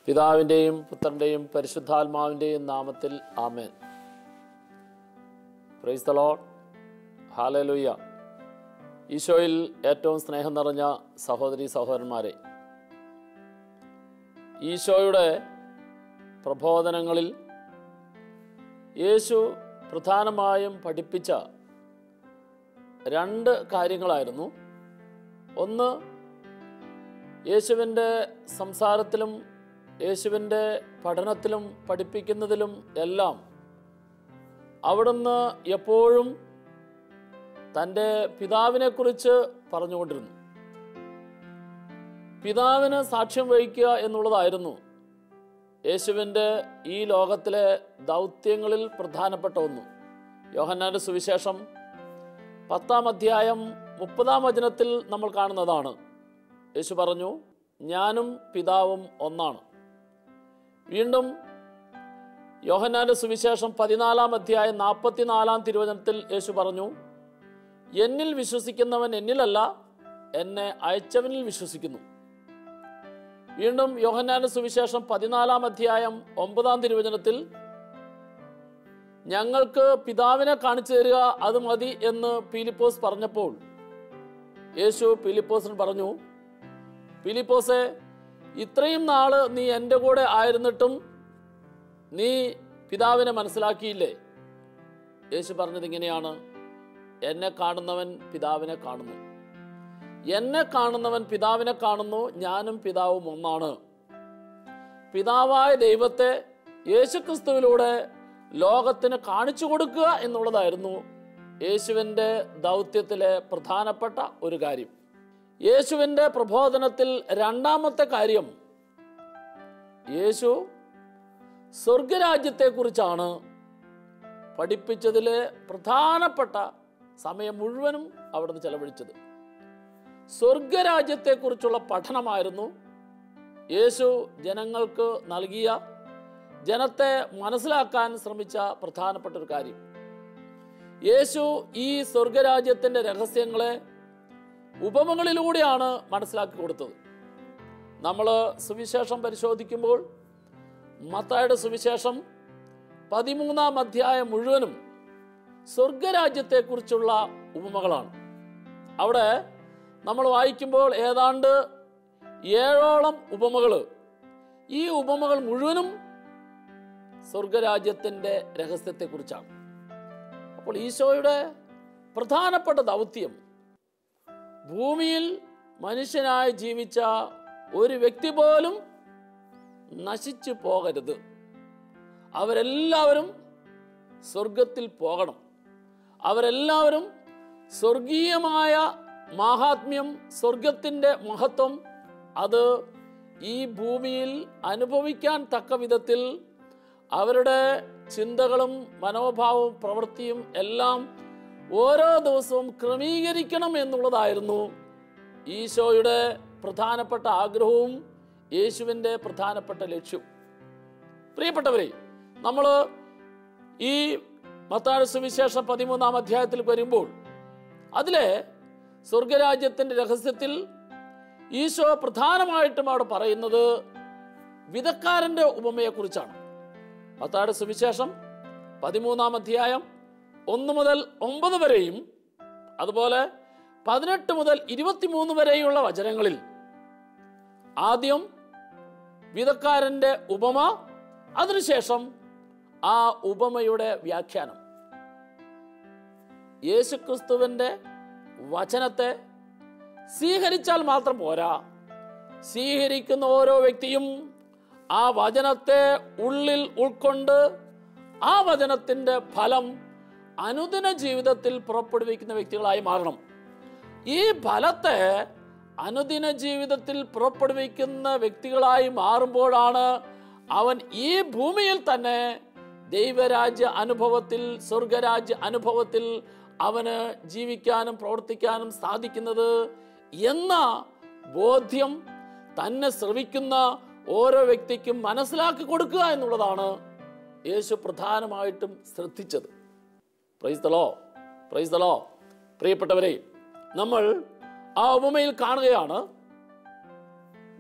പിതാവിൻ്റെയും പുത്രൻ്റെയും പരിശുദ്ധാത്മാവിൻ്റെയും നാമത്തിൽ ആമേൻ. Praise the lord. ഹല്ലേലൂയ. ഈശോയിൽ ഏറ്റവും സ്നേഹം നിറഞ്ഞ സഹോദരീ സഹോദരന്മാരെ, ഈശോയുടെ പ്രബോധനങ്ങളിൽ യേശു പ്രധാനമായും പഠിപ്പിച്ച രണ്ട് കാര്യങ്ങളായിരുന്നു. ഒന്ന്, യേശുവിൻ്റെ സംസാരത്തിലും യേശുവിൻ്റെ പഠനത്തിലും പഠിപ്പിക്കുന്നതിലും എല്ലാം അവിടുന്ന് എപ്പോഴും തൻ്റെ പിതാവിനെക്കുറിച്ച് പറഞ്ഞുകൊണ്ടിരുന്നു. പിതാവിന് സാക്ഷ്യം വഹിക്കുക എന്നുള്ളതായിരുന്നു യേശുവിൻ്റെ ഈ ലോകത്തിലെ ദൗത്യങ്ങളിൽ പ്രധാനപ്പെട്ട ഒന്ന്. യോഹന്നാന്റെ സുവിശേഷം 10-ാം അധ്യായം 30-ാം വചനത്തിൽ നമ്മൾ കാണുന്നതാണ്. യേശു പറഞ്ഞു, ഞാനും പിതാവും ഒന്നാണ്. വീണ്ടും യോഹന്നാന്റെ സുവിശേഷം 14-ാം അധ്യായം 44-ാം തിരുവചനത്തിൽ യേശു പറഞ്ഞു, എന്നിൽ വിശ്വസിക്കുന്നവൻ എന്നിലല്ല, എന്നെ അയച്ചവനിൽ വിശ്വസിക്കുന്നു. വീണ്ടും യോഹന്നാന്റെ സുവിശേഷം 14-ാം അധ്യായം 9-ാം തിരുവചനത്തിൽ, ഞങ്ങൾക്ക് പിതാവിനെ കാണിച്ചു തരിക, അത് മതി എന്ന് പീലിപ്പോസ് പറഞ്ഞപ്പോൾ യേശു പീലിപ്പോസിന് പറഞ്ഞു, പീലിപ്പോസേ, ഇത്രയും നാള് നീ എൻ്റെ കൂടെ ആയിരുന്നിട്ടും നീ പിതാവിനെ മനസ്സിലാക്കിയില്ലേ? യേശു പറഞ്ഞത് ഇങ്ങനെയാണ്, എന്നെ കാണുന്നവൻ പിതാവിനെ കാണുന്നു, എന്നെ കാണുന്നവൻ പിതാവിനെ കാണുന്നു, ഞാനും പിതാവും ഒന്നാണ്. പിതാവായ ദൈവത്തെ യേശുക്രിസ്തുവിലൂടെ ലോകത്തിന് കാണിച്ചു കൊടുക്കുക എന്നുള്ളതായിരുന്നു യേശുവിൻ്റെ ദൗത്യത്തിലെ പ്രധാനപ്പെട്ട ഒരു കാര്യം. യേശുവിൻ്റെ പ്രബോധനത്തിൽ രണ്ടാമത്തെ കാര്യം, യേശു സ്വർഗരാജ്യത്തെക്കുറിച്ചാണ് പഠിപ്പിച്ചതിലെ പ്രധാനപ്പെട്ട സമയം മുഴുവനും അവിടുന്ന് ചെലവഴിച്ചത്. സ്വർഗരാജ്യത്തെക്കുറിച്ചുള്ള പഠനമായിരുന്നു യേശു ജനങ്ങൾക്ക് നൽകിയ, ജനത്തെ മനസ്സിലാക്കാൻ ശ്രമിച്ച പ്രധാനപ്പെട്ട ഒരു കാര്യം. യേശു ഈ സ്വർഗരാജ്യത്തിൻ്റെ രഹസ്യങ്ങളെ ഉപമകളിലൂടെയാണ് മനസ്സിലാക്കി കൊടുത്തത്. നമ്മൾ സുവിശേഷം പരിശോധിക്കുമ്പോൾ മത്തായിയുടെ സുവിശേഷം 13-ാം അധ്യായം മുഴുവനും സ്വർഗരാജ്യത്തെക്കുറിച്ചുള്ള ഉപമകളാണ്. അവിടെ നമ്മൾ വായിക്കുമ്പോൾ ഏതാണ്ട് 7ഓളം ഉപമകൾ, ഈ ഉപമകൾ മുഴുവനും സ്വർഗരാജ്യത്തിൻ്റെ രഹസ്യത്തെക്കുറിച്ചാണ്. അപ്പോൾ ഈശോയുടെ പ്രധാനപ്പെട്ട ദൗത്യം, ഭൂമിയിൽ മനുഷ്യനായി ജീവിച്ച ഒരു വ്യക്തി പോലും നശിച്ചു പോകരുത്, അവരെല്ലാവരും സ്വർഗത്തിൽ പോകണം, അവരെല്ലാവരും സ്വർഗീയമായ മാഹാത്മ്യം, സ്വർഗത്തിൻ്റെ മഹത്വം അത് ഈ ഭൂമിയിൽ അനുഭവിക്കാൻ തക്ക വിധത്തിൽ അവരുടെ ചിന്തകളും മനോഭാവവും പ്രവൃത്തിയും എല്ലാം ഓരോ ദിവസവും ക്രമീകരിക്കണം എന്നുള്ളതായിരുന്നു ഈശോയുടെ പ്രധാനപ്പെട്ട ആഗ്രഹവും യേശുവിൻ്റെ പ്രധാനപ്പെട്ട ലക്ഷ്യവും. പ്രിയപ്പെട്ടവരെ, നമ്മൾ ഈ മത്തായിയുടെ സുവിശേഷം 13-ാം അധ്യായത്തിൽ വരുമ്പോൾ അതിലെ സ്വർഗരാജ്യത്തിൻ്റെ രഹസ്യത്തിൽ ഈശോ പ്രധാനമായിട്ടും അവിടെ പറയുന്നത് വിതക്കാരൻ്റെ ഉപമയെക്കുറിച്ചാണ്. മത്തായിയുടെ സുവിശേഷം 13-ാം അധ്യായം 1 മുതൽ 9 വരെയും അതുപോലെ 18 മുതൽ 23 വരെയുള്ള വചനങ്ങളിൽ ആദ്യം വിതക്കാരൻ്റെ ഉപമ, അതിനുശേഷം ആ ഉപമയുടെ വ്യാഖ്യാനം. യേശുക്രിസ്തുവിൻ്റെ വചനത്തെ സ്വീകരിച്ചാൽ മാത്രം പോരാ, സ്വീകരിക്കുന്ന ഓരോ വ്യക്തിയും ആ വചനത്തെ ഉള്ളിൽ ഉൾക്കൊണ്ട് ആ വചനത്തിൻ്റെ ഫലം അനുദിന ജീവിതത്തിൽ പുറപ്പെടുവിക്കുന്ന വ്യക്തികളായി മാറണം. ഈ ഫലത്തെ അനുദിന ജീവിതത്തിൽ പുറപ്പെടുവിക്കുന്ന വ്യക്തികളായി മാറുമ്പോഴാണ് അവൻ ഈ ഭൂമിയിൽ തന്നെ ദൈവരാജ്യ അനുഭവത്തിൽ, സ്വർഗരാജ്യ അനുഭവത്തിൽ അവന് ജീവിക്കാനും പ്രവർത്തിക്കാനും സാധിക്കുന്നത് എന്ന ബോധ്യം തന്നെ ശ്രവിക്കുന്ന ഓരോ വ്യക്തിക്കും മനസ്സിലാക്കി കൊടുക്കുക എന്നുള്ളതാണ് യേശു പ്രധാനമായിട്ടും ശ്രദ്ധിച്ചത്. Price the Lord, price the Lord. പ്രിയപ്പെട്ടവരെ, നമ്മൾ ആ ഉപമയിൽ കാണുകയാണ്,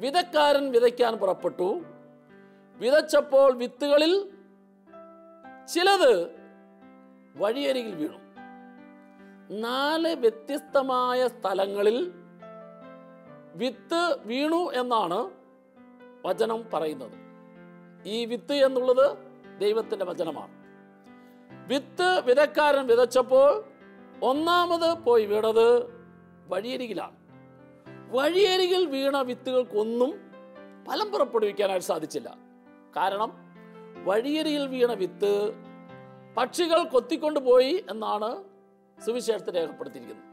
വിതക്കാരൻ വിതയ്ക്കാൻ പുറപ്പെട്ടു, വിതച്ചപ്പോൾ വിത്തുകളിൽ ചിലത് വഴിയരികിൽ വീണു. 4 വ്യത്യസ്തമായ സ്ഥലങ്ങളിൽ വിത്ത് വീണു എന്നാണ് വചനം പറയുന്നത്. ഈ വിത്ത് എന്നുള്ളത് ദൈവത്തിൻ്റെ വചനമാണ്. വിത്ത് വിതക്കാരൻ വിതച്ചപ്പോൾ ഒന്നാമത് പോയി വീണത് വഴിയരികിലാണ്. വഴിയരികിൽ വീണ വിത്തുകൾക്കൊന്നും ഫലം പുറപ്പെടുവിക്കാനായിട്ട് സാധിച്ചില്ല. കാരണം വഴിയരികിൽ വീണ വിത്ത് പക്ഷികൾ കൊത്തിക്കൊണ്ടുപോയി എന്നാണ് സുവിശേഷത്തിൽ രേഖപ്പെടുത്തിയിരിക്കുന്നത്.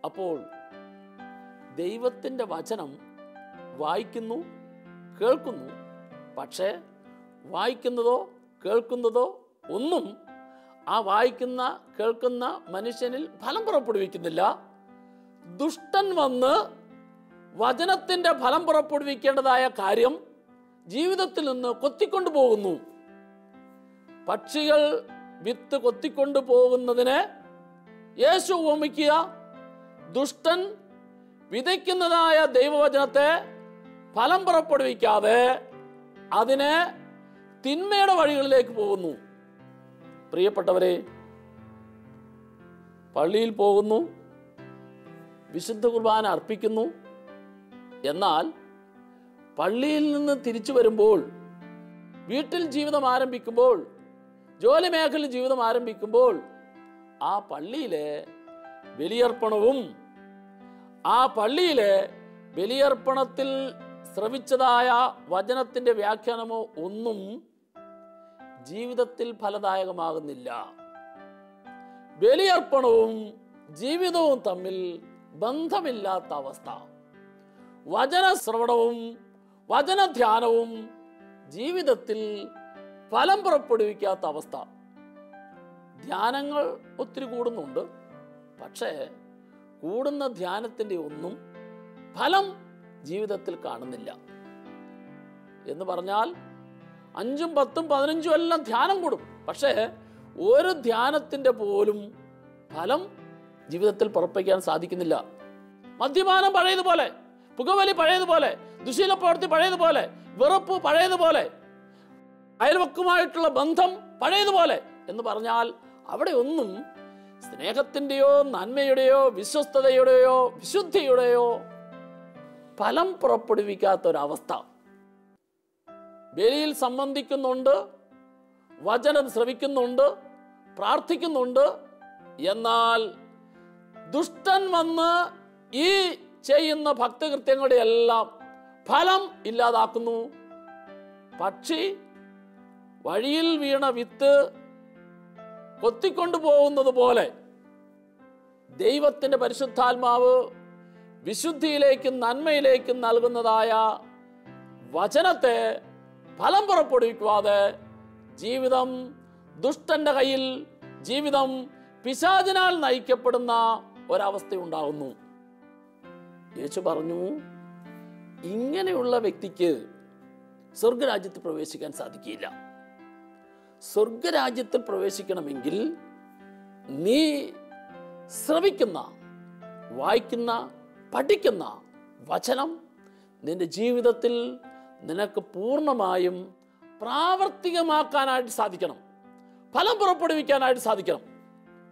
അപ്പോൾ ദൈവത്തിൻ്റെ വചനം വായിക്കുന്നു, കേൾക്കുന്നു. പക്ഷേ വായിക്കുന്നതോ കേൾക്കുന്നതോ ഒന്നും ആ വായിക്കുന്ന കേൾക്കുന്ന മനുഷ്യനിൽ ഫലം പുറപ്പെടുവിക്കുന്നില്ല. ദുഷ്ടൻ വന്ന് വചനത്തിൻ്റെ ഫലം പുറപ്പെടുവിക്കേണ്ടതായ കാര്യം ജീവിതത്തിൽ നിന്ന് കൊത്തിക്കൊണ്ടു പോകുന്നു. പക്ഷികൾ വിത്ത് കൊത്തിക്കൊണ്ടു പോകുന്നതിനെ യേശു ഉപമിക്കുക, ദുഷ്ടൻ വിതയ്ക്കുന്നതായ ദൈവവചനത്തെ ഫലം പുറപ്പെടുവിക്കാതെ അതിനെ തിന്മയുടെ വഴികളിലേക്ക് പോകുന്നു. പ്രിയപ്പെട്ടവരെ, പള്ളിയിൽ പോകുന്നു, വിശുദ്ധ കുർബാന അർപ്പിക്കുന്നു. എന്നാൽ പള്ളിയിൽ നിന്ന് തിരിച്ചു വരുമ്പോൾ, വീട്ടിൽ ജീവിതം ആരംഭിക്കുമ്പോൾ, ജോലി മേഖലയിൽ ജീവിതം ആരംഭിക്കുമ്പോൾ ആ പള്ളിയിലെ ബലിയർപ്പണവും ആ പള്ളിയിലെ ബലിയർപ്പണത്തിൽ ശ്രവിച്ചതായ വചനത്തിൻ്റെ വ്യാഖ്യാനമോ ഒന്നും ജീവിതത്തിൽ ഫലദായകമാകുന്നില്ല. ബലിയർപ്പണവും ജീവിതവും തമ്മിൽ ബന്ധമില്ലാത്ത അവസ്ഥ, വചന ശ്രവണവും വചനധ്യാനവും ജീവിതത്തിൽ ഫലം പുറപ്പെടുവിക്കാത്ത അവസ്ഥ. ധ്യാനങ്ങൾ ഒത്തിരി കൂടുന്നുണ്ട്, പക്ഷേ കൂടുന്ന ധ്യാനത്തിൻ്റെ ഒന്നും ഫലം ജീവിതത്തിൽ കാണുന്നില്ല. എന്ന് പറഞ്ഞാൽ 5, 10, 15 എല്ലാം ധ്യാനം കൂടും, പക്ഷേ ഒരു ധ്യാനത്തിൻ്റെ പോലും ഫലം ജീവിതത്തിൽ പുറപ്പെടുവിക്കാൻ സാധിക്കുന്നില്ല. മദ്യപാനം പഴയതുപോലെ, പുകവലി പഴയതുപോലെ, ദുശീല പ്രവൃത്തി പഴയതുപോലെ, വെറുപ്പ് പഴയതുപോലെ, അയൽവക്കുമായിട്ടുള്ള ബന്ധം പഴയതുപോലെ എന്ന് പറഞ്ഞാൽ അവിടെ ഒന്നും സ്നേഹത്തിൻ്റെയോ നന്മയുടെയോ വിശ്വസ്തതയുടെയോ വിശുദ്ധിയുടെയോ ഫലം പുറപ്പെടുവിക്കാത്തൊരവസ്ഥ. ബലിയിൽ സംബന്ധിക്കുന്നുണ്ട്, വചനം ശ്രവിക്കുന്നുണ്ട്, പ്രാർത്ഥിക്കുന്നുണ്ട്. എന്നാൽ ദുഷ്ടൻ വന്ന് ഈ ചെയ്യുന്ന ഭക്തകൃത്യങ്ങളുടെ എല്ലാം ഫലം ഇല്ലാതാക്കുന്നു. പക്ഷി വഴിയിൽ വീണ വിത്ത് കൊത്തിക്കൊണ്ടു പോകുന്നത് പോലെ ദൈവത്തിൻ്റെ പരിശുദ്ധാത്മാവ് വിശുദ്ധിയിലേക്കും നന്മയിലേക്കും നൽകുന്നതായ വചനത്തെ ഫലം പുറപ്പെടുവിക്കാതെ ജീവിതം ദുഷ്ടന്റെ കയ്യിൽ, ജീവിതം പിശാചിനാൽ നയിക്കപ്പെടുന്ന ഒരവസ്ഥയുണ്ടാകുന്നു. യേശു പറഞ്ഞു, ഇങ്ങനെയുള്ള വ്യക്തിക്ക് സ്വർഗരാജ്യത്തിൽ പ്രവേശിക്കാൻ സാധിക്കില്ല. സ്വർഗരാജ്യത്തിൽ പ്രവേശിക്കണമെങ്കിൽ നീ ശ്രവിക്കുന്ന, വായിക്കുന്ന, പഠിക്കുന്ന വചനം നിന്റെ ജീവിതത്തിൽ നിനക്ക് പൂർണ്ണമായും പ്രാവർത്തികമാക്കാനായിട്ട് സാധിക്കണം, ഫലം പുറപ്പെടുവിക്കാനായിട്ട് സാധിക്കണം.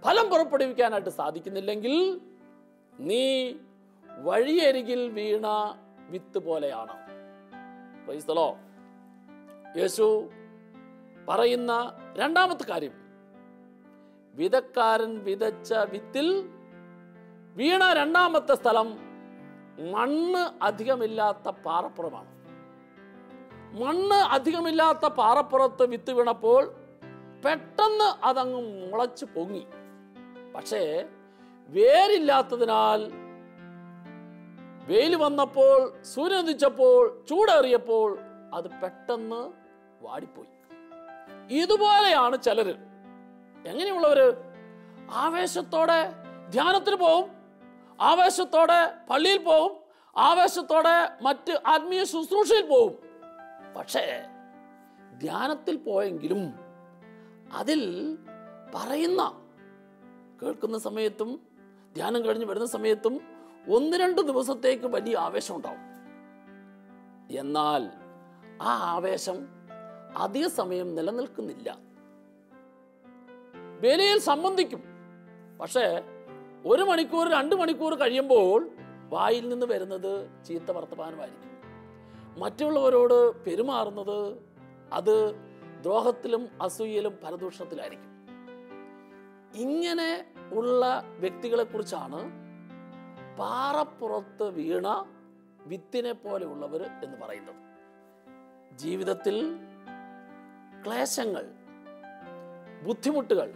ഫലം പുറപ്പെടുവിക്കാനായിട്ട് സാധിക്കുന്നില്ലെങ്കിൽ നീ വഴിയരികിൽ വീണ വിത്ത് പോലെയാണ്. Price the Lord. യേശു പറയുന്ന രണ്ടാമത്തെ കാര്യം, വിതക്കാരൻ വിതച്ച വിത്തിൽ വീണ രണ്ടാമത്തെ സ്ഥലം മണ്ണ് അധികമില്ലാത്ത പാറപ്പുറമാണ്. മണ്ണ് അധികമില്ലാത്ത പാറപ്പുറത്ത് വിത്ത് വീണപ്പോൾ പെട്ടെന്ന് അതങ്ങ് മുളച്ച് പൊങ്ങി. പക്ഷേ വേരില്ലാത്തതിനാൽ വെയിൽ വന്നപ്പോൾ, സൂര്യൻ ഉദിച്ചപ്പോൾ, ചൂടേറിയപ്പോൾ അത് പെട്ടെന്ന് വാടിപ്പോയി. ഇതുപോലെയാണ് ചിലര്. എങ്ങനെയുള്ളവര്? ആവേശത്തോടെ ധ്യാനത്തിന് പോവും, ആവേശത്തോടെ പള്ളിയിൽ പോവും, ആവേശത്തോടെ മറ്റ് ആത്മീയ ശുശ്രൂഷയിൽ പോവും. പക്ഷേ ധ്യാനത്തിൽ പോയെങ്കിലും അതിൽ പറയുന്ന കേൾക്കുന്ന സമയത്തും ധ്യാനം കഴിഞ്ഞ് വരുന്ന സമയത്തും 1-2 ദിവസത്തേക്ക് വലിയ ആവേശം ഉണ്ടാവും. എന്നാൽ ആ ആവേശം അധിക സമയം നിലനിൽക്കുന്നില്ല. ബലിയിൽ സംബന്ധിക്കും, പക്ഷേ 1 മണിക്കൂർ 2 മണിക്കൂർ കഴിയുമ്പോൾ വായിൽ നിന്ന് വരുന്നത് ചീത്ത വർത്തമാനമായിരിക്കും. മറ്റുള്ളവരോട് പെരുമാറുന്നത് അത് ദ്രോഹത്തിലും അസൂയയിലും പരദൂഷണത്തിലായിരിക്കും. ഇങ്ങനെ ഉള്ള വ്യക്തികളെ കുറിച്ചാണ് പാറപ്പുറത്ത് വീണ വിത്തിനെ പോലെയുള്ളവർ എന്ന് പറയുന്നത്. ജീവിതത്തിൽ ക്ലേശങ്ങൾ, ബുദ്ധിമുട്ടുകൾ,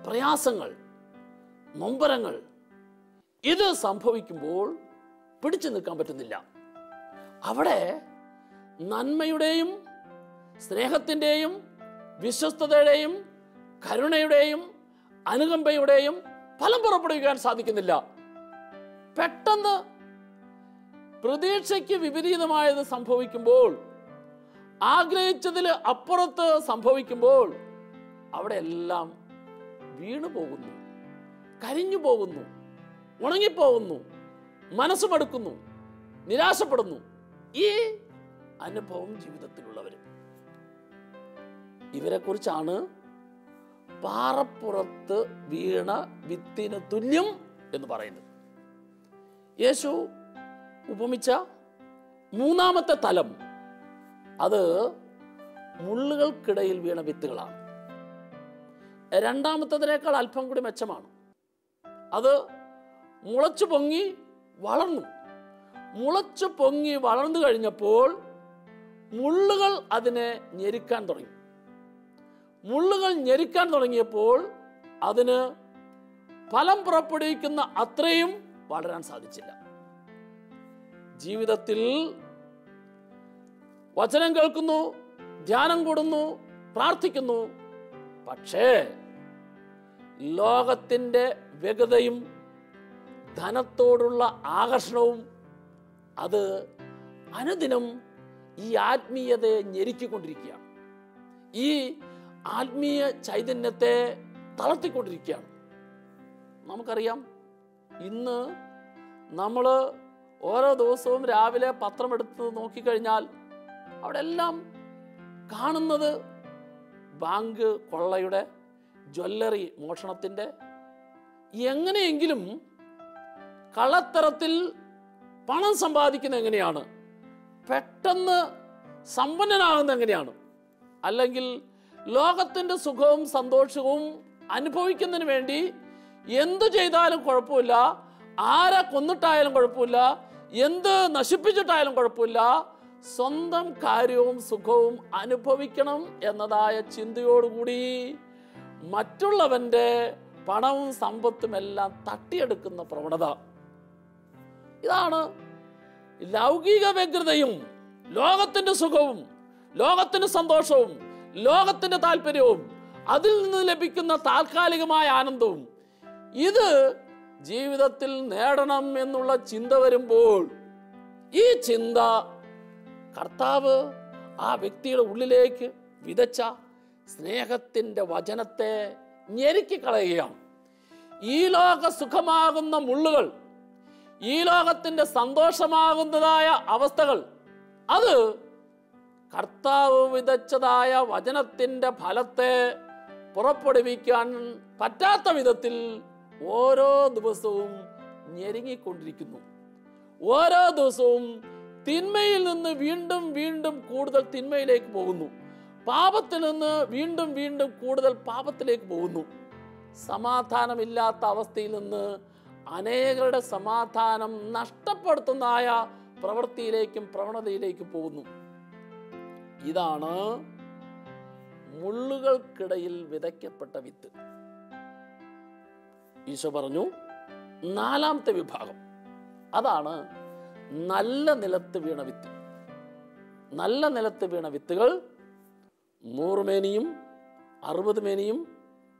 പ്രയാസങ്ങൾ, നൊമ്പരങ്ങൾ ഇത് സംഭവിക്കുമ്പോൾ പിടിച്ചു നിൽക്കാൻ പറ്റുന്നില്ല. അവിടെ നന്മയുടെയും സ്നേഹത്തിൻ്റെയും വിശ്വസ്തതയുടെയും കരുണയുടെയും അനുകമ്പയുടെയും ഫലം പുറപ്പെടുവിക്കാൻ സാധിക്കുന്നില്ല. പെട്ടെന്ന് പ്രതീക്ഷയ്ക്ക് വിപരീതമായത് സംഭവിക്കുമ്പോൾ, ആഗ്രഹിച്ചതിൽ അപ്പുറത്ത് സംഭവിക്കുമ്പോൾ അവിടെ എല്ലാം വീണു പോകുന്നു, കരിഞ്ഞു പോകുന്നു, ഉണങ്ങിപ്പോകുന്നു, മനസ്സുമടുക്കുന്നു, നിരാശപ്പെടുന്നു. ഈ അനുഭവം ജീവിതത്തിലുള്ളവർ. ഇവരെ കുറിച്ചാണ് പാറപ്പുറത്ത് വീണ വിത്തിന് തുല്യം എന്ന് പറയുന്നത്. യേശു ഉപമിച്ച 3ാമത്തെ തലം അത് മുള്ളുകൾക്കിടയിൽ വീണ വിത്തുകളാണ്. 2ാമത്തതിനേക്കാൾ അല്പം കൂടി മെച്ചമാണ്. അത് മുളച്ചു പൊങ്ങി വളർന്നു. മുളച്ചു പൊങ്ങി വളർന്നു കഴിഞ്ഞപ്പോൾ മുള്ളുകൾ അതിനെ ഞെരുക്കാൻ തുടങ്ങി. മുള്ളുകൾ ഞെരുക്കാൻ തുടങ്ങിയപ്പോൾ അതിന് ഫലം പുറപ്പെടുവിക്കുന്ന അത്രയും വളരാൻ സാധിച്ചില്ല. ജീവിതത്തിൽ വചനം കേൾക്കുന്നു, ധ്യാനം കൂടുന്നു, പ്രാർത്ഥിക്കുന്നു, പക്ഷേ ലോകത്തിൻ്റെ വ്യഗ്രതയും ധനത്തോടുള്ള ആകർഷണവും അത് അനുദിനം ഈ ആത്മീയതയെ ഞെരുക്കിക്കൊണ്ടിരിക്കുകയാണ്. ഈ ആത്മീയ ചൈതന്യത്തെ തളർത്തിക്കൊണ്ടിരിക്കുകയാണ്. നമുക്കറിയാം, ഇന്ന് നമ്മൾ ഓരോ ദിവസവും രാവിലെ പത്രമെടുത്ത് നോക്കിക്കഴിഞ്ഞാൽ അവിടെ എല്ലാം കാണുന്നത് ബാങ്ക് കൊള്ളയുടെ, ജ്വല്ലറി മോഷണത്തിൻ്റെ, എങ്ങനെയെങ്കിലും കള്ളത്തരത്തിൽ പണം സമ്പാദിക്കുന്നത് എങ്ങനെയാണ്, പെട്ടെന്ന് സമ്പന്നനാകുന്നത് എങ്ങനെയാണ്, അല്ലെങ്കിൽ ലോകത്തിൻ്റെ സുഖവും സന്തോഷവും അനുഭവിക്കുന്നതിന് വേണ്ടി എന്തു ചെയ്താലും കുഴപ്പമില്ല, ആരെ കൊന്നിട്ടായാലും കുഴപ്പമില്ല, എന്ത് നശിപ്പിച്ചിട്ടായാലും കുഴപ്പമില്ല, സ്വന്തം കാര്യവും സുഖവും അനുഭവിക്കണം എന്നതായ ചിന്തയോടുകൂടി മറ്റുള്ളവൻ്റെ പണവും സമ്പത്തും എല്ലാം തട്ടിയെടുക്കുന്ന പ്രവണത. ഇതാണ് ലൗകിക വ്യഗ്രതയും ലോകത്തിൻ്റെ സുഖവും ലോകത്തിൻ്റെ സന്തോഷവും ലോകത്തിൻ്റെ താല്പര്യവും അതിൽ നിന്ന് ലഭിക്കുന്ന താൽക്കാലികമായ ആനന്ദവും. ഇത് ജീവിതത്തിൽ നേടണം എന്നുള്ള ചിന്ത വരുമ്പോൾ ഈ ചിന്ത കർത്താവ് ആ വ്യക്തിയുടെ ഉള്ളിലേക്ക് വിതച്ച സ്നേഹത്തിൻ്റെ വചനത്തെ ഞെരുക്കിക്കളയുകയാണ്. ഈ ലോക സുഖമാകുന്ന മുള്ളുകൾ, ഈ ലോകത്തിൻ്റെ സന്തോഷമാകുന്നതായ അവസ്ഥകൾ, അത് കർത്താവ് വിതച്ചതായ വചനത്തിൻ്റെ ഫലത്തെ പുറപ്പെടുവിക്കാൻ പറ്റാത്ത വിധത്തിൽ ഓരോ ദിവസവും ഞെരുങ്ങിക്കൊണ്ടിരിക്കുന്നു. ഓരോ ദിവസവും തിന്മയിൽ നിന്ന് വീണ്ടും വീണ്ടും കൂടുതൽ തിന്മയിലേക്ക് പോകുന്നു. പാപത്തിൽ നിന്ന് വീണ്ടും വീണ്ടും കൂടുതൽ പാപത്തിലേക്ക് പോകുന്നു. സമാധാനമില്ലാത്ത അവസ്ഥയിൽ നിന്ന് അനേകരുടെ സമാധാനം നഷ്ടപ്പെടുത്തുന്നതായ പ്രവൃത്തിയിലേക്കും പ്രവണതയിലേക്കും പോകുന്നു. ഇതാണ് മുള്ളുകൾക്കിടയിൽ വിതയ്ക്കപ്പെട്ട വിത്ത്. ഈശോ പറഞ്ഞു, 4ാമത്തെ വിഭാഗം അതാണ് നല്ല നിലത്ത് വീണ വിത്ത്. നല്ല നിലത്ത് വീണ വിത്തുകൾ 100 മേനിയും 60 മേനിയും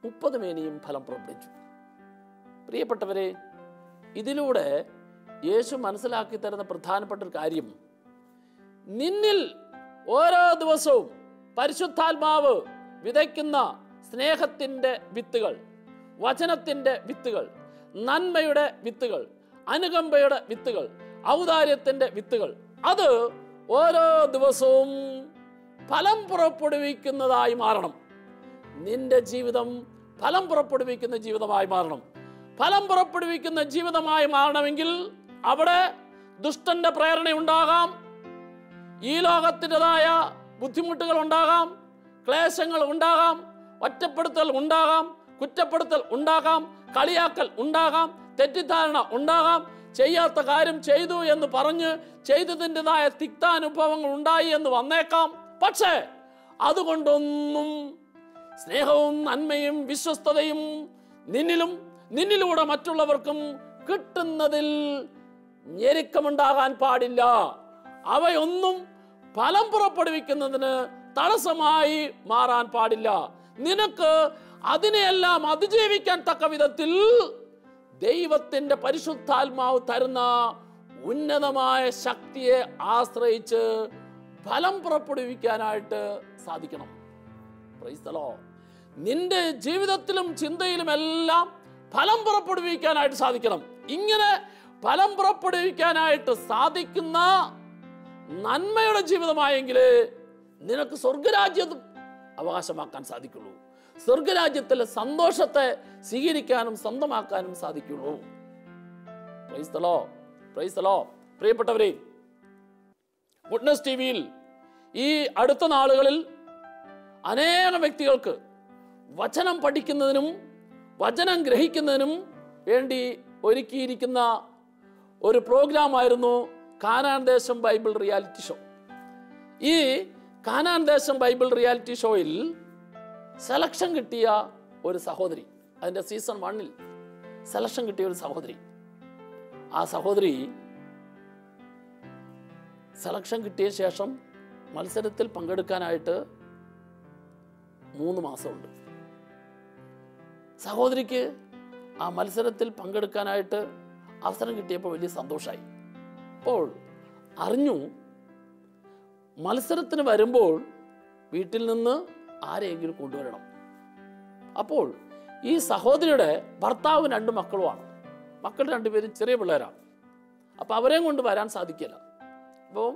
30 മേനിയും ഫലം പുറപ്പെടുവിച്ചു. പ്രിയപ്പെട്ടവരെ, ഇതിലൂടെ യേശു മനസ്സിലാക്കി തരുന്ന പ്രധാനപ്പെട്ട ഒരു കാര്യം, നിന്നിൽ ഓരോ ദിവസവും പരിശുദ്ധാത്മാവ് വിതയ്ക്കുന്ന സ്നേഹത്തിൻ്റെ വിത്തുകൾ, വചനത്തിൻ്റെ വിത്തുകൾ, നന്മയുടെ വിത്തുകൾ, അനുകമ്പയുടെ വിത്തുകൾ, ഔദാര്യത്തിൻ്റെ വിത്തുകൾ, അത് ഓരോ ദിവസവും ഫലം പുറപ്പെടുവിക്കുന്നതായി മാറണം. നിന്റെ ജീവിതം ഫലം പുറപ്പെടുവിക്കുന്ന ജീവിതമായി മാറണം. ഫലം പുറപ്പെടുവിക്കുന്ന ജീവിതമായി മാറണമെങ്കിൽ അവിടെ ദുഷ്ടന്റെ പ്രേരണയുണ്ടാകാം, ഈ ലോകത്തിൻ്റെതായ ബുദ്ധിമുട്ടുകൾ ഉണ്ടാകാം, ക്ലേശങ്ങൾ ഉണ്ടാകാം, ഒറ്റപ്പെടുത്തൽ ഉണ്ടാകാം, കുറ്റപ്പെടുത്തൽ ഉണ്ടാകാം, കളിയാക്കൽ ഉണ്ടാകാം, തെറ്റിദ്ധാരണ ഉണ്ടാകാം, ചെയ്യാത്ത കാര്യം ചെയ്തു എന്ന് പറഞ്ഞ് ചെയ്തതിൻ്റെതായ തിക്താനുഭവങ്ങൾ ഉണ്ടായി എന്ന് വന്നേക്കാം. പക്ഷേ അതുകൊണ്ടൊന്നും സ്നേഹവും നന്മയും വിശ്വസ്തതയും നിന്നിലൂടെ മറ്റുള്ളവർക്കും കിട്ടുന്നതിൽ ഞെരുക്കമുണ്ടാകാൻ പാടില്ല. അവയൊന്നും ഫലം പുറപ്പെടുവിക്കുന്നതിന് തടസ്സമായി മാറാൻ പാടില്ല. നിനക്ക് അതിനെയെല്ലാം അതിജീവിക്കാൻ തക്ക വിധത്തിൽ ദൈവത്തിന്റെ പരിശുദ്ധാത്മാവ് തരുന്ന ഉന്നതമായ ശക്തിയെ ആശ്രയിച്ച് ഫലം പുറപ്പെടുവിക്കാനായിട്ട് സാധിക്കണം. Price the Lord. നിന്റെ ജീവിതത്തിലും ചിന്തയിലുമെല്ലാം ഫലം പുറപ്പെടുവിക്കാനായിട്ട് സാധിക്കണം. ഇങ്ങനെ ഫലം പുറപ്പെടുവിക്കാനായിട്ട് സാധിക്കുന്ന നന്മയുടെ ജീവിതമായെങ്കിൽ നിനക്ക് സ്വർഗരാജ്യം അവകാശമാക്കാൻ സാധിക്കുള്ളൂ. സ്വർഗരാജ്യത്തിലെ സന്തോഷത്തെ സ്വീകരിക്കാനും സ്വന്തമാക്കാനും സാധിക്കുള്ളൂ. Price the Lord, price the Lord. പ്രിയപ്പെട്ടവരെ, വിറ്റ്നസ് ടിവിയിൽ ഈ അടുത്ത നാളുകളിൽ അനേകം വ്യക്തികൾക്ക് വചനം പഠിക്കുന്നതിനും വചനം ഗ്രഹിക്കുന്നതിനും വേണ്ടി ഒരുക്കിയിരിക്കുന്ന ഒരു പ്രോഗ്രാമായിരുന്നു കാനാൻ ദേശം ബൈബിൾ റിയാലിറ്റി ഷോ. ഈ കാനാൻ ദേശം ബൈബിൾ റിയാലിറ്റി ഷോയിൽ സെലക്ഷൻ കിട്ടിയ ഒരു സഹോദരി, അതിൻ്റെ സീസൺ 1 സെലക്ഷൻ കിട്ടിയ ഒരു സഹോദരി, ആ സഹോദരി സെലക്ഷൻ കിട്ടിയ ശേഷം മത്സരത്തിൽ പങ്കെടുക്കാനായിട്ട് 3 മാസമുണ്ട്. സഹോദരിക്ക് ആ മത്സരത്തിൽ പങ്കെടുക്കാനായിട്ട് അവസരം കിട്ടിയപ്പോൾ വലിയ സന്തോഷമായി. അപ്പോൾ അറിഞ്ഞു മത്സരത്തിന് വരുമ്പോൾ വീട്ടിൽ നിന്ന് ആരെയെങ്കിലും കൊണ്ടുവരണം. അപ്പോൾ ഈ സഹോദരിയുടെ ഭർത്താവ് 2 മക്കളുമാണ്. മക്കൾ 2 പേരും ചെറിയ പിള്ളേരാണ്. അപ്പോൾ അവരെയും കൊണ്ട് വരാൻ സാധിക്കില്ല. അപ്പോൾ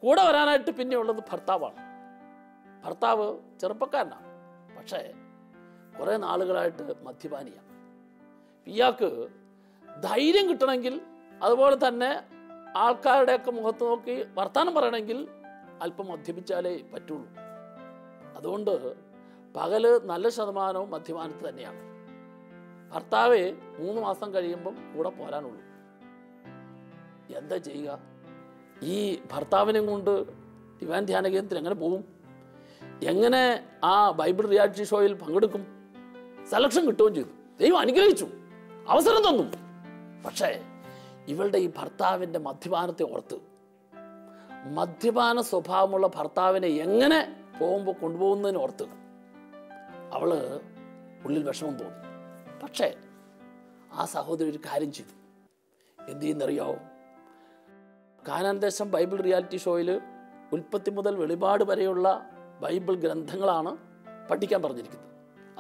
കൂടെ വരാനായിട്ട് പിന്നെ ഉള്ളത് ഭർത്താവാണ്. ഭർത്താവ് ചെറുപ്പക്കാരനാണ്, പക്ഷേ കുറേ നാളുകളായിട്ട് മദ്യപാനിയാണ്. ഇയാൾക്ക് ധൈര്യം കിട്ടണമെങ്കിൽ, അതുപോലെ തന്നെ ആൾക്കാരുടെയൊക്കെ മുഖത്ത് നോക്കി വർത്തമാനം പറയണമെങ്കിൽ അല്പം മദ്യപിച്ചാലേ പറ്റുള്ളൂ. അതുകൊണ്ട് പകല് നല്ല ശതമാനവും മദ്യപാനത്തിൽ തന്നെയാണ്. ഭർത്താവെ 3 മാസം കഴിയുമ്പം കൂടെ പോരാനുള്ളൂ. എന്താ ചെയ്യുക? ഈ ഭർത്താവിനെയും കൊണ്ട് ഡിവൈൻ ധ്യാന കേന്ദ്രത്തിൽ എങ്ങനെ പോകും? എങ്ങനെ ആ ബൈബിൾ റിയാലിറ്റി ഷോയിൽ പങ്കെടുക്കും? സെലക്ഷൻ കിട്ടുകയും ചെയ്തു. ദൈവം അനുഗ്രഹിച്ചു, അവസരം തന്നു. പക്ഷേ ഇവളുടെ ഈ ഭർത്താവിൻ്റെ മദ്യപാനത്തെ ഓർത്ത്, മദ്യപാന സ്വഭാവമുള്ള ഭർത്താവിനെ എങ്ങനെ പോകുമ്പോൾ കൊണ്ടുപോകുന്നതിന് ഓർത്ത് അവള് ഉള്ളിൽ വിഷമം തോന്നി. പക്ഷേ ആ സഹോദരി ഒരു കാര്യം ചെയ്തു. എന്ത് ചെയ്യുന്നറിയാവോ? കാനാൻ ദേശം ബൈബിൾ റിയാലിറ്റി ഷോയിൽ ഉൽപ്പത്തി മുതൽ വെളിപാട് വരെയുള്ള ബൈബിൾ ഗ്രന്ഥങ്ങളാണ് പഠിക്കാൻ പറഞ്ഞിരിക്കുന്നത്.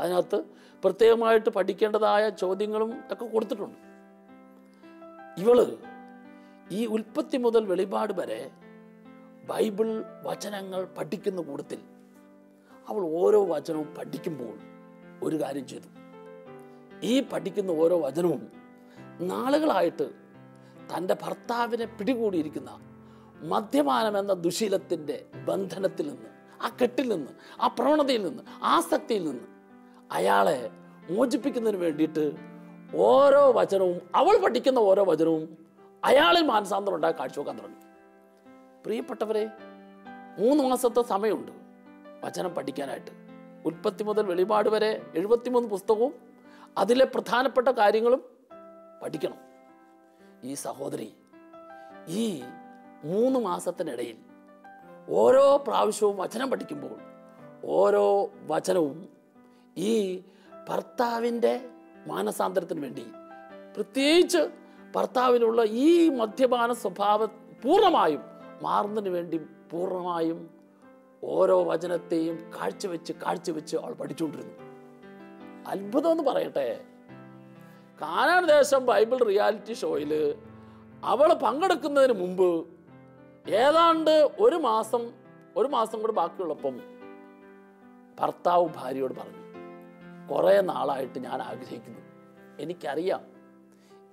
അതിനകത്ത് പ്രത്യേകമായിട്ട് പഠിക്കേണ്ടതായ ചോദ്യങ്ങളും ഒക്കെ കൊടുത്തിട്ടുണ്ട്. ഇവള് ഈ ഉൽപ്പത്തി മുതൽ വെളിപാട് വരെ ബൈബിൾ വചനങ്ങൾ പഠിക്കുന്ന കൂട്ടത്തിൽ അവൾ ഓരോ വചനവും പഠിക്കുമ്പോൾ ഒരു കാര്യം ചെയ്തു. ഈ പഠിക്കുന്ന ഓരോ വചനവും നാളുകളായിട്ട് തൻ്റെ ഭർത്താവിനെ പിടികൂടിയിരിക്കുന്ന മദ്യപാനം എന്ന ദുശീലത്തിൻ്റെ ബന്ധനത്തിൽ നിന്ന്, ആ കെട്ടിൽ നിന്ന്, ആ പ്രവണതയിൽ നിന്ന്, ആസക്തിയിൽ നിന്ന് അയാളെ മോചിപ്പിക്കുന്നതിന് വേണ്ടിയിട്ട് ഓരോ വചനവും, അവൾ പഠിക്കുന്ന ഓരോ വചനവും അയാളിൽ മാനസാന്തരം ഉണ്ടായി കാഴ്ചവെക്കാൻ തുടങ്ങി. പ്രിയപ്പെട്ടവരെ, 3 മാസത്തെ സമയമുണ്ട് വചനം പഠിക്കാനായിട്ട്. ഉൽപ്പത്തി മുതൽ വെളിപാട് വരെ 73 പുസ്തകവും അതിലെ പ്രധാനപ്പെട്ട കാര്യങ്ങളും പഠിക്കണം. ഈ സഹോദരി ഈ 3 മാസത്തിനിടയിൽ ഓരോ പ്രാവശ്യവും വചനം പഠിക്കുമ്പോൾ ഓരോ വചനവും ഈ ഭർത്താവിൻ്റെ മാനസാന്തരത്തിന് വേണ്ടി, പ്രത്യേകിച്ച് ഭർത്താവിലുള്ള ഈ മദ്യപാന സ്വഭാവം പൂർണ്ണമായും മാറുന്നതിന് വേണ്ടി പൂർണ്ണമായും ഓരോ വചനത്തെയും കാഴ്ചവെച്ച് അവൾ പഠിച്ചുകൊണ്ടിരുന്നു. അത്ഭുതം എന്ന് പറയട്ടെ, കാനാൻ ദേശം ബൈബിൾ റിയാലിറ്റി ഷോയിൽ അവൾ പങ്കെടുക്കുന്നതിന് മുമ്പ് ഏതാണ്ട് ഒരു മാസം കൂടെ ബാക്കിയുള്ളപ്പം ഭർത്താവ് ഭാര്യയോട് പറഞ്ഞു, കുറേ നാളായിട്ട് ഞാൻ ആഗ്രഹിക്കുന്നു, എനിക്കറിയാം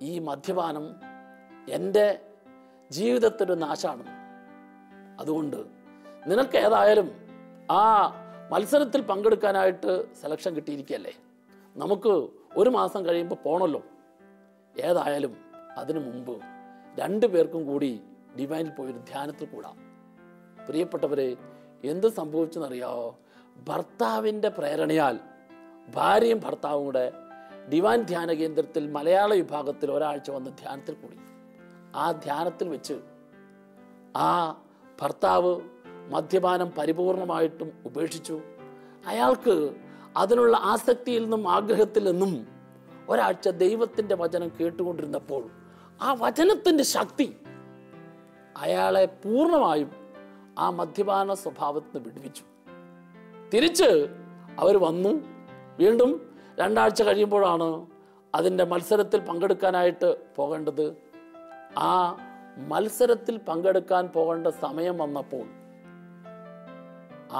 ഈ മദ്യപാനം എൻ്റെ ജീവിതത്തിൻ്റെ നാശമാണ്. അതുകൊണ്ട് നിനക്ക് ഏതായാലും ആ മത്സരത്തിൽ പങ്കെടുക്കാനായിട്ട് സെലക്ഷൻ കിട്ടിയിരിക്കുകയല്ലേ, നമുക്ക് ഒരു മാസം കഴിയുമ്പോൾ പോകണമല്ലോ. ഏതായാലും അതിനു മുമ്പ് 2 പേർക്കും കൂടി ഡിവൈനിൽ പോയൊരു ധ്യാനത്തിൽ കൂടാം. പ്രിയപ്പെട്ടവരെ, എന്ത് സംഭവിച്ചെന്നറിയാമോ? ഭർത്താവിൻ്റെ പ്രേരണയാൽ ഭാര്യയും ഭർത്താവും കൂടെ ഡിവൈൻ ധ്യാന കേന്ദ്രത്തിൽ മലയാള വിഭാഗത്തിൽ ഒരാഴ്ച വന്ന് ധ്യാനത്തിൽ കൂടി. ആ ധ്യാനത്തിൽ വെച്ച് ആ ഭർത്താവ് മദ്യപാനം പരിപൂർണമായിട്ടും ഉപേക്ഷിച്ചു. അയാൾക്ക് അതിനുള്ള ആസക്തിയിൽ നിന്നും ആഗ്രഹത്തിൽ നിന്നും ഒരാഴ്ച ദൈവത്തിൻ്റെ വചനം കേട്ടുകൊണ്ടിരുന്നപ്പോൾ ആ വചനത്തിൻ്റെ ശക്തി അയാളെ പൂർണ്ണമായും ആ മദ്യപാന സ്വഭാവത്തിൽ നിന്ന് വിടുവിച്ചു. തിരിച്ച് അവർ വന്നു. വീണ്ടും 2 ആഴ്ച കഴിയുമ്പോഴാണ് അതിൻ്റെ മത്സരത്തിൽ പങ്കെടുക്കാനായിട്ട് പോകേണ്ടത്. ആ മത്സരത്തിൽ പങ്കെടുക്കാൻ പോകേണ്ട സമയം വന്നപ്പോൾ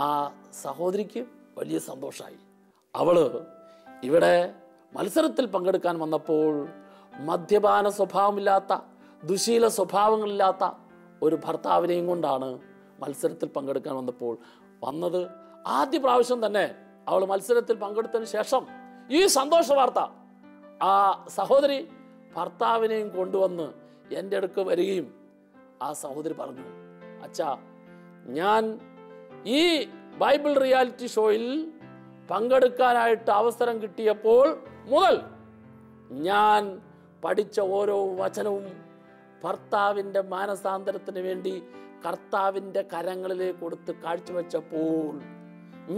ആ സഹോദരിക്ക് വലിയ സന്തോഷമായി. അവള് ഇവിടെ മത്സരത്തിൽ പങ്കെടുക്കാൻ വന്നപ്പോൾ മദ്യപാന സ്വഭാവമില്ലാത്ത, ദുശീല സ്വഭാവങ്ങളില്ലാത്ത ഒരു ഭർത്താവിനെയും കൊണ്ടാണ് മത്സരത്തിൽ പങ്കെടുക്കാൻ വന്നത്. ആദ്യ പ്രാവശ്യം തന്നെ അവൾ മത്സരത്തിൽ പങ്കെടുത്തതിന് ശേഷം ഈ സന്തോഷ വാർത്ത ആ സഹോദരി ഭർത്താവിനെയും കൊണ്ടുവന്ന് എൻ്റെ അടുക്ക് വരികയും ആ സഹോദരി പറഞ്ഞു, അച്ഛാ, ഞാൻ ഈ ബൈബിൾ റിയാലിറ്റി ഷോയിൽ പങ്കെടുക്കാനായിട്ട് അവസരം കിട്ടിയപ്പോൾ മുതൽ ഞാൻ പഠിച്ച ഓരോ വചനവും ഭർത്താവിൻ്റെ മാനസാന്തരത്തിന് വേണ്ടി കർത്താവിൻ്റെ കരങ്ങളിലേക്ക് കൊടുത്ത് കാഴ്ചവെച്ചപ്പോൾ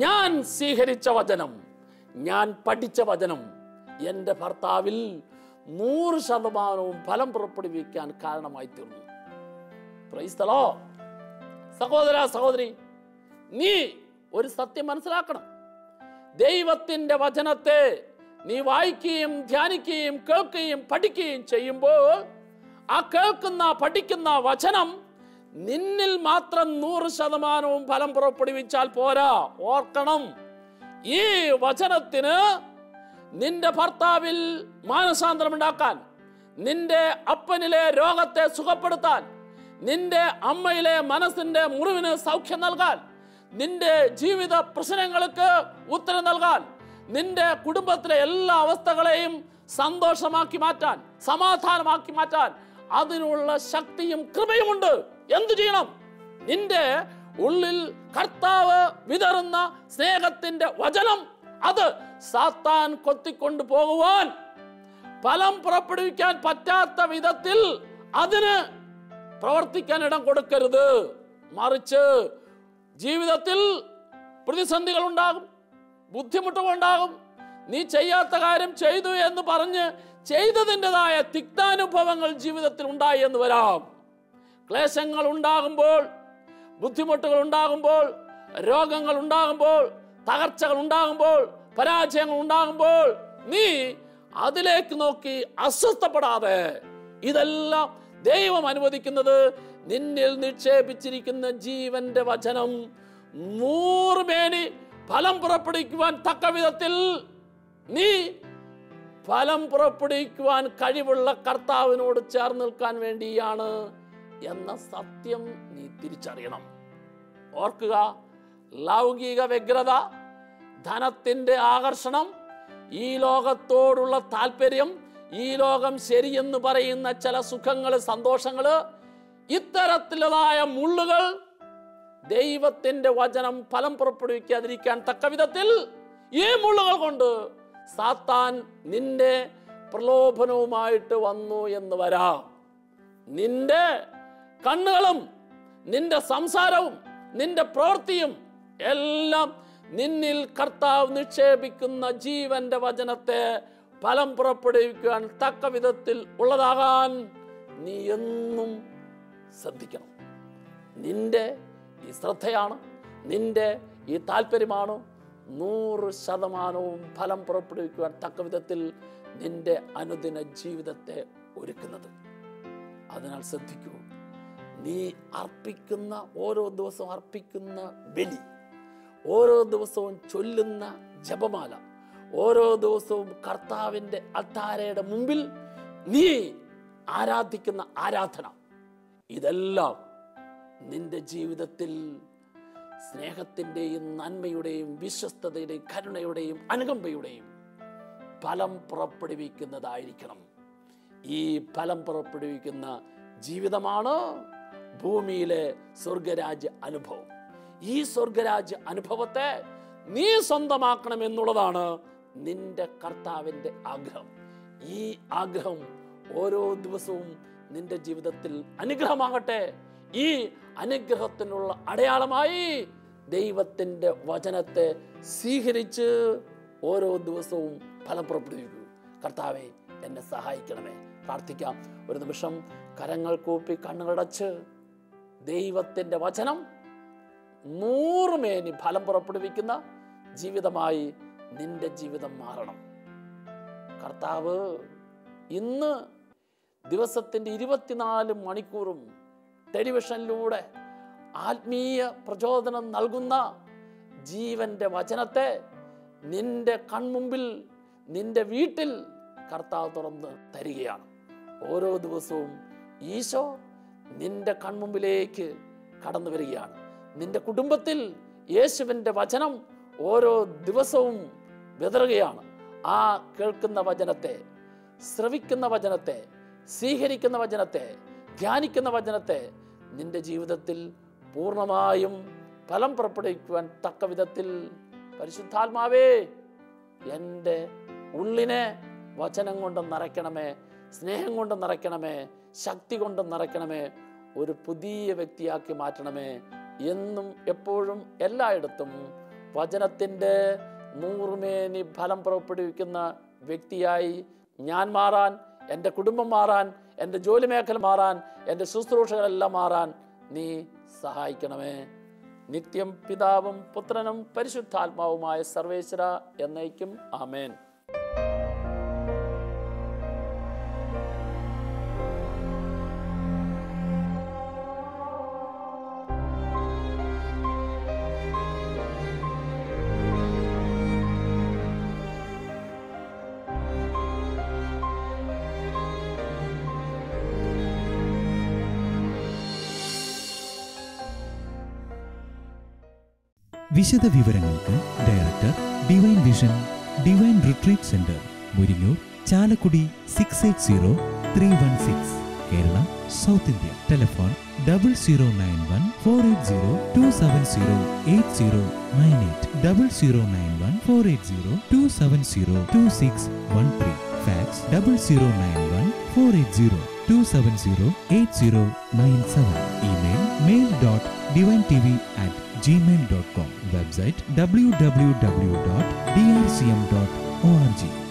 ഞാൻ സ്വീകരിച്ച വചനം, ഞാൻ പഠിച്ച വചനം എൻ്റെ ഭർത്താവിൽ 100% ഫലം പുറപ്പെടുവിക്കാൻ കാരണമായി തീർന്നു. Price the Lord. സഹോദര സഹോദരി, നീ ഒരു സത്യം മനസ്സിലാക്കണം. ദൈവത്തിൻ്റെ വചനത്തെ നീ വായിക്കുകയും ധ്യാനിക്കുകയും കേൾക്കുകയും പഠിക്കുകയും ചെയ്യുമ്പോൾ ആ കേൾക്കുന്ന പഠിക്കുന്ന വചനം നിന്നിൽ മാത്രം 100% ഫലം പുറപ്പെടുവിച്ചാൽ പോരാ. ഓർക്കണം, ഈ വചനത്തിന് നിന്റെ ഭർത്താവിൽ മാനസാന്തരം ഉണ്ടാക്കാൻ, നിന്റെ അപ്പനിലെ രോഗത്തെ സുഖപ്പെടുത്താൻ, നിന്റെ അമ്മയിലെ മനസ്സിന്റെ മുറിവിന് സൗഖ്യം നൽകാൻ, നിന്റെ ജീവിത പ്രശ്നങ്ങൾക്ക് ഉത്തരം നൽകാൻ, നിന്റെ കുടുംബത്തിലെ എല്ലാ അവസ്ഥകളെയും സന്തോഷമാക്കി മാറ്റാൻ, സമാധാനമാക്കി മാറ്റാൻ അതിനുള്ള ശക്തിയും കൃപയുമുണ്ട്. എന്തു ചെയ്യണം? നിന്റെ ഉള്ളിൽ കർത്താവ് വിതറുന്ന സ്നേഹത്തിന്റെ വചനം, അത് സാത്താൻ കൊത്തിക്കൊണ്ടു പോകുവാൻ, ഫലം പുറപ്പെടുവിക്കാൻ പറ്റാത്ത വിധത്തിൽ അതിന് പ്രവർത്തിക്കാൻ ഇടം കൊടുക്കരുത്. മറിച്ച് ജീവിതത്തിൽ പ്രതിസന്ധികൾ ഉണ്ടാകും, ബുദ്ധിമുട്ടുകൾ ഉണ്ടാകും. നീ ചെയ്യാത്ത കാര്യം ചെയ്തു എന്ന് പറഞ്ഞ് ചെയ്തതിൻ്റെതായ തിക്താനുഭവങ്ങൾ ജീവിതത്തിൽ ഉണ്ടായി എന്ന് വരാം. ക്ലേശങ്ങൾ ഉണ്ടാകുമ്പോൾ, ബുദ്ധിമുട്ടുകൾ ഉണ്ടാകുമ്പോൾ, രോഗങ്ങൾ ഉണ്ടാകുമ്പോൾ, തകർച്ചകൾ ഉണ്ടാകുമ്പോൾ, പരാജയങ്ങൾ ഉണ്ടാകുമ്പോൾ നീ അതിലേക്ക് നോക്കി അസ്വസ്ഥപ്പെടാതെ, ഇതെല്ലാം ദൈവം അനുവദിക്കുന്നത് നിന്നിൽ നിക്ഷേപിച്ചിരിക്കുന്ന ജീവന്റെ വചനം 100 മേനി ഫലം പുറപ്പെടുവിക്കുവാൻ തക്ക വിധത്തിൽ നീ ഫലം പുറപ്പെടുവിക്കുവാൻ കഴിവുള്ള കർത്താവിനോട് ചേർന്ന് നിൽക്കാൻ വേണ്ടിയാണ് എന്ന സത്യം നീ തിരിച്ചറിയണം. ഓർക്കുക, ലൗകിക വ്യഗ്രത, ധനത്തിന്റെ ആകർഷണം, ഈ ലോകത്തോടുള്ള താല്പര്യം, ഈ ലോകം ശരിയെന്ന് പറയുന്ന ചില സുഖങ്ങള്, സന്തോഷങ്ങള്, ഇത്തരത്തിലുള്ളതായ മുള്ളുകൾ ദൈവത്തിന്റെ വചനം ഫലം പുറപ്പെടുവിക്കാതിരിക്കാൻ തക്ക വിധത്തിൽ ഈ മുള്ളുകൾ കൊണ്ട് സാത്താൻ നിന്റെ പ്രലോഭനവുമായിട്ട് വന്നു എന്ന് വരാം. നിന്റെ കണ്ണുകളും നിന്റെ സംസാരവും നിന്റെ പ്രവൃത്തിയും എല്ലാം നിന്നിൽ കർത്താവ് നിക്ഷേപിക്കുന്ന ജീവന്റെ വചനത്തെ ഫലം പുറപ്പെടുവിക്കാൻ തക്ക വിധത്തിൽ ഉള്ളതാകാൻ നീ എന്നും ശ്രദ്ധിക്കണം. നിന്റെ ഈ ശ്രദ്ധയാണ്, നിന്റെ ഈ താല്പര്യമാണ് 100% ഫലം പുറപ്പെടുവിക്കുവാൻ തക്ക വിധത്തിൽ നിന്റെ അനുദിന ജീവിതത്തെ ഒരുക്കുന്നത്. അതിനാൽ ശ്രദ്ധിക്കൂ, നീ അർപ്പിക്കുന്ന ഓരോ ദിവസവും അർപ്പിക്കുന്ന ബലി, ഓരോ ദിവസവും ചൊല്ലുന്ന ജപമാല, ഓരോ ദിവസവും കർത്താവിൻ്റെ അൾത്താരയുടെ മുമ്പിൽ നീ ആരാധിക്കുന്ന ആരാധന, ഇതെല്ലാം നിന്റെ ജീവിതത്തിൽ സ്നേഹത്തിൻ്റെയും നന്മയുടെയും വിശ്വസ്തതയുടെയും കരുണയുടെയും അനുകമ്പയുടെയും ഫലം പുറപ്പെടുവിക്കുന്നതായിരിക്കണം. ഈ ഫലം പുറപ്പെടുവിക്കുന്ന ജീവിതമാണ് ഭൂമിയിലെ സ്വർഗരാജ്യ അനുഭവം. ഈ സ്വർഗരാജ്യ അനുഭവത്തെ നീ സ്വന്തമാക്കണം എന്നുള്ളതാണ് നിന്റെ കർത്താവിൻ്റെ ആഗ്രഹം. ഈ ആഗ്രഹം ഓരോ ദിവസവും നിന്റെ ജീവിതത്തിൽ അനുഗ്രഹമാകട്ടെ. ഈ അനുഗ്രഹത്തിനുള്ള അടയാളമായി ദൈവത്തിൻ്റെ വചനത്തെ സ്വീകരിച്ച് ഓരോ ദിവസവും ഫലം പുറപ്പെടുവിക്കൂ. കർത്താവേ, എന്നെ സഹായിക്കണമേ. പ്രാർത്ഥിക്കാം. ഒരു നിമിഷം കരങ്ങൾ കൂപ്പി കണ്ണുകളടച്ച് ദൈവത്തിൻ്റെ വചനം 100 മേനി ഫലം പുറപ്പെടുവിക്കുന്ന ജീവിതമായി നിന്റെ ജീവിതം മാറണം. കർത്താവ് ഇന്ന് ദിവസത്തിൻ്റെ 24 മണിക്കൂറും ടെലിവിഷനിലൂടെ ആത്മീയ പ്രചോദനം നൽകുന്ന ജീവന്റെ വചനത്തെ നിന്റെ കൺമുമ്പിൽ, നിന്റെ വീട്ടിൽ കർത്താവ് തുറന്ന് തരികയാണ്. ഓരോ ദിവസവും ഈശോ നിന്റെ കൺമുമ്പിലേക്ക് കടന്നു വരികയാണ്. നിന്റെ കുടുംബത്തിൽ യേശുവിൻ്റെ വചനം ഓരോ ദിവസവും വിതറുകയാണ്. ആ കേൾക്കുന്ന വചനത്തെ, ശ്രവിക്കുന്ന വചനത്തെ, സ്വീകരിക്കുന്ന വചനത്തെ, ധ്യാനിക്കുന്ന വചനത്തെ നിന്റെ ജീവിതത്തിൽ പൂർണ്ണമായും ഫലം പുറപ്പെടുവിക്കുവാൻ തക്ക വിധത്തിൽ പരിശുദ്ധാത്മാവേ, എൻ്റെ ഉള്ളിനെ വചനം കൊണ്ട് നിറയ്ക്കണമേ, സ്നേഹം കൊണ്ട് നിറയ്ക്കണമേ, ശക്തി കൊണ്ട് നിറയ്ക്കണമേ, ഒരു പുതിയ വ്യക്തിയാക്കി മാറ്റണമേ. എന്നും എപ്പോഴും എല്ലായിടത്തും വചനത്തിൻ്റെ 100 മേനി ഫലം പുറപ്പെടുവിക്കുന്ന വ്യക്തിയായി ഞാൻ മാറാൻ, എൻ്റെ കുടുംബം മാറാൻ, എൻ്റെ ജോലി മേഖല മാറാൻ, എൻ്റെ ശുശ്രൂഷകളെല്ലാം മാറാൻ നീ സഹായിക്കണമേ. നിത്യം പിതാവും പുത്രനും പരിശുദ്ധാത്മാവുമായ സർവേശ്വര എന്നേക്കും ആമേൻ. വിശദ വിവരങ്ങൾക്ക് director, divine vision, divine retreat centre, Muringoor, Chalakudy 680316, Kerala, south India. Telephone 0091 480 270 8098, 0091 480 270 2613, fax 0091 480 270 8097, email mail.divintv@gmail.com, website www.drcm.org.